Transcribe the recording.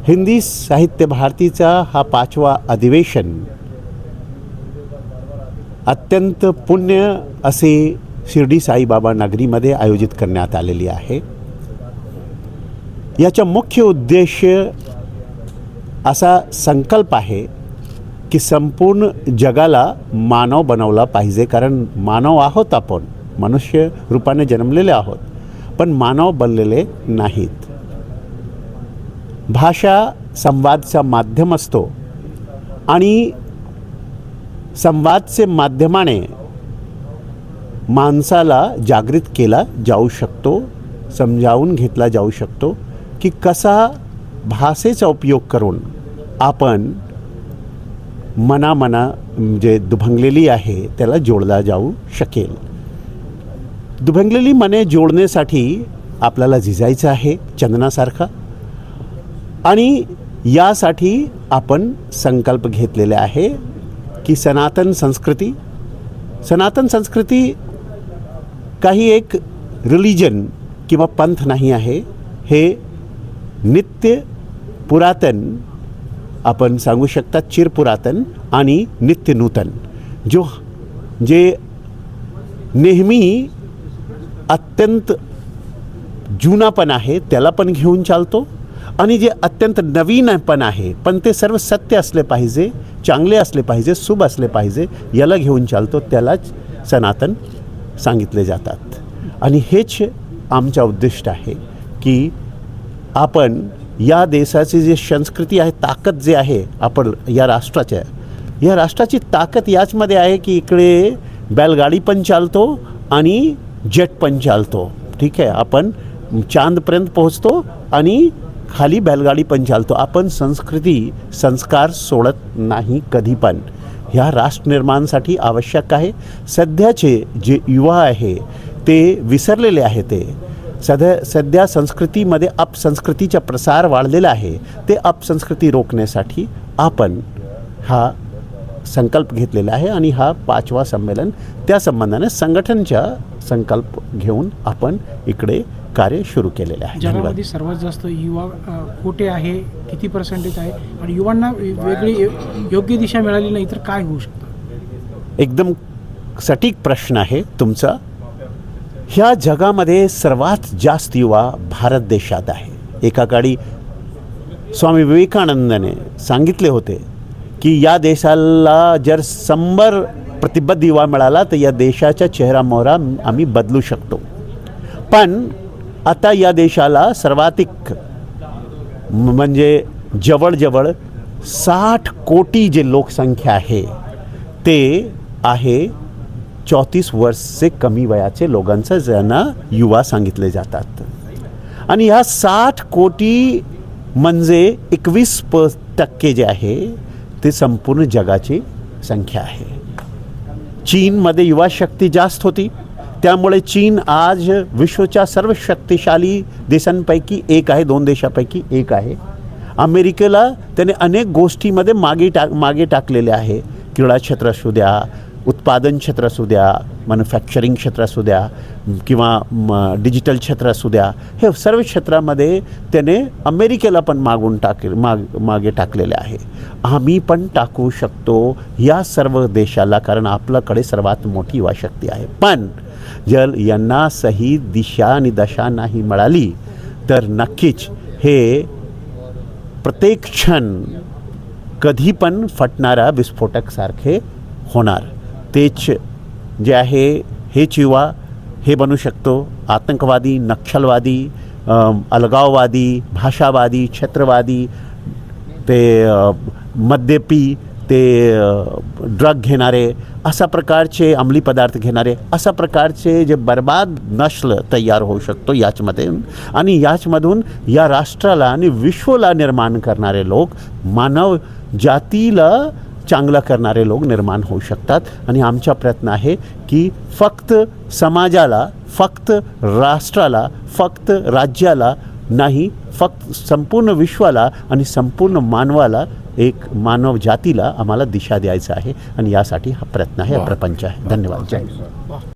हिंदी साहित्य भारतीचा हा 5वा अधिवेशन अत्यंत पुण्य असे शिर्डी साईबाबा नगरीमध्ये आयोजित करण्यात आलेली आहे। याचा मुख्य उद्देश असा संकल्प आहे की संपूर्ण जगाला मानव बनवला पाहिजे, कारण मानव आहोत, आपण मनुष्य रूपाने जन्मलेले आहोत, पण मानव बनलेले नाहीत। भाषा संवादचा माध्यम असतो आणि संवादचे माध्यमाने माणसाला जागृत केला जाऊ शकतो, समजावून घेतला जाऊ शकतो की कसा भाषेचा उपयोग करून आपण मनामना जे दुभंगलेली आहे त्याला जोडला जाऊ शकेल। दुभंगलेली मने जोडण्यासाठी आपल्याला झिजायचं आहे चंदनासारखा, आणि यासाठी आपण संकल्प घेतलेले आहे की सनातन संस्कृती काही एक रिलिजन किंवा पंथ नाही आहे, हे नित्य पुरातन आपण सांगू शकता, चिरपुरातन आणि नित्य नूतन, जे नेहमी अत्यंत जुनापण आहे त्याला पण घेऊन चालतो, आणि जे अत्यंत नवीनपण आहे पण ते सर्व सत्य असले पाहिजे, चांगले असले पाहिजे, शुभ असले पाहिजे, याला घेऊन चालतो, त्यालाच सनातन सांगितले जातात। आणि हेच आमचा उद्दिष्ट आहे की आपण या देशाची जी संस्कृती आहे, ताकद जे आहे, आपण या राष्ट्राची ताकद याचमध्ये आहे की इकडे बैलगाडी पण चालतो आणि जेट पण चालतो, ठीक आहे, आपण चांदपर्यंत पोहोचतो आणि खाली बैलगाडी पण चालतो। आपण संस्कार सोडत नाही कधी पण। ह्या राष्ट्र निर्माणासाठी आवश्यक आहे। सध्याचे जे युवा आहे ते विसरलेले आहे, ते सध्या संस्कृतीमध्ये अपसंस्कृतीचा प्रसार वाढलेला आहे। ते अपसंस्कृती रोखण्यासाठी आपण हा संकल्प घेतलेला आहे, आणि हा 5वा संमेलन त्या संबंधाने संघटनचा संकल्प घेऊन आपण इकडे कार्य सुरू केलेले आहे। जगामध्ये सर्वात जास्त युवा कुठे आहे, किती पर्सेंटेज आहे, आणि युवांना वेगळी योग्य दिशा मिळाली नाही तर काय होऊ शकतं? एकदम सटीक प्रश्न आहे तुमचा। ह्या जगामध्ये सर्वात जास्त युवा भारत देशात आहे। एका काळी स्वामी विवेकानंदाने सांगितले होते की या देशाला जर 100 प्रतिबद्ध युवा मिळाला तर या देशाचा चेहरा मोहरा आम्ही बदलू शकतो। पण आता या देशाला सर्वाधिक म्हणजे जवळजवळ 60 कोटी जे लोकसंख्या आहे ते आहे 34 वर्ष से कमी वयाचे लोकांचं, ज्यांना युवा सांगितले जातात। आणि ह्या 60 कोटी म्हणजे 21% जे आहे ते संपूर्ण जगाची संख्या आहे। चीनमध्ये युवा शक्ती जास्त होती, त्यामुळे चीन आज विश्वच्या सर्व शक्तिशाली देशांपैकी एक आहे, 2 देशापैकी एक आहे। अमेरिकेला त्याने अनेक गोष्टीमध्ये मागे टाकलेले आहे। क्रीडा क्षेत्र असू द्या, उत्पादन क्षेत्र असू द्या, मॅन्युफॅक्चरिंग क्षेत्र असू द्या, किंवा डिजिटल क्षेत्र असू द्या, हे सर्व क्षेत्रामध्ये त्याने अमेरिकेला पण मागे टाकलेले आहे। आम्ही पण टाकू शकतो या सर्व देशाला, कारण आपल्याकडे सर्वात मोठी युवा शक्ती आहे। पण जर यांना सही दिशा आणि दशा नाही मिळाली तर नक्कीच हे प्रत्येक क्षण कधी पण फटणारा विस्फोटक सारखे होणार। तेच जे आहे हेच युवा हे बनू शकतो आतंकवादी, नक्षलवादी, अलगाववादी, भाषावादी, क्षेत्रवादी, ते मद्यपी, ते ड्रग घेणारे, अशा प्रकारचे अंमली पदार्थ घेणारे, अशा प्रकारचे जे बर्बाद नस्ल तयार होऊ शकतो याचमध्ये। आणि याचमधून या राष्ट्राला आणि विश्वला निर्माण करणारे लोक, मानव जातीला चांगलं करणारे लोक निर्माण होऊ शकतात। आणि आमचा प्रयत्न आहे की फक्त समाजाला, फक्त राष्ट्राला, फक्त राज्याला नाही, फक्त संपूर्ण विश्वाला आणि संपूर्ण मानवाला, एक मानव जातीला आम्हाला दिशा द्यायचं आहे, आणि यासाठी हा प्रयत्न आहे, हा प्रपंच आहे। धन्यवाद। जय हिंद।